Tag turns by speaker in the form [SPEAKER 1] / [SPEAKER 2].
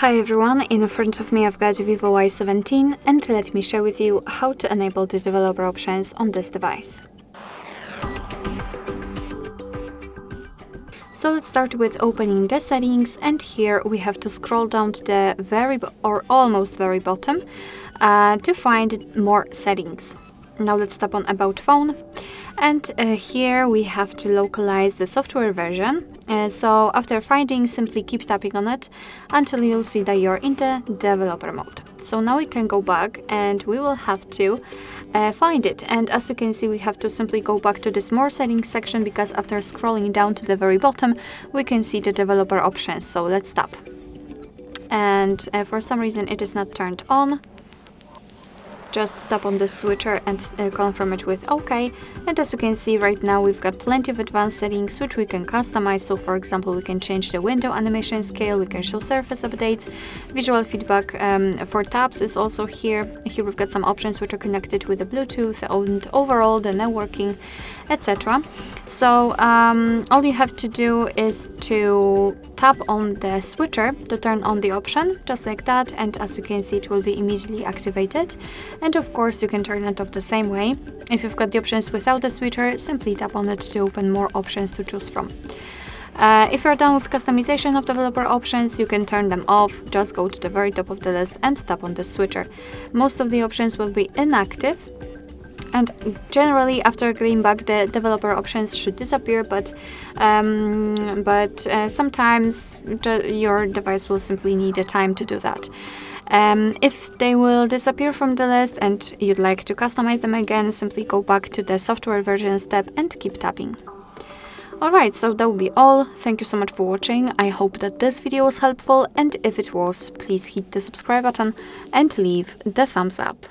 [SPEAKER 1] Hi everyone, in front of me I've got VIVO Y17 and let me share with you how to enable the developer options on this device. So let's start with opening the settings, and here we have to scroll down to the almost very bottom to find more settings. Now let's tap on About Phone, and here we have to localize the software version. So after finding, simply keep tapping on it until you'll see that you're in the developer mode. So now we can go back and we will have to find it, and as you can see we have to simply go back to this More Settings section, because after scrolling down to the very bottom we can see the developer options. So let's tap, and for some reason it is not turned on. Just tap on the switcher and confirm it with OK. And as you can see right now we've got plenty of advanced settings which we can customize. So for example, we can change the window animation scale, we can show surface updates, visual feedback for tabs is also here. Here we've got some options which are connected with the Bluetooth and overall the networking, etc. So all you have to do is to tap on the switcher to turn on the option, just like that, and as you can see it will be immediately activated. And of course you can turn it off the same way. If you've got the options without the switcher, simply tap on it to open more options to choose from. If you're done with customization of developer options, you can turn them off. Just go to the very top of the list and tap on the switcher. Most of the options will be inactive, and generally after going back the developer options should disappear, but sometimes your device will simply need a time to do that. If they will disappear from the list and you'd like to customize them again, simply go back to the software versions tab and keep tapping. Alright, so that will be all. Thank you so much for watching. I hope that this video was helpful, and if it was, please hit the subscribe button and leave the thumbs up.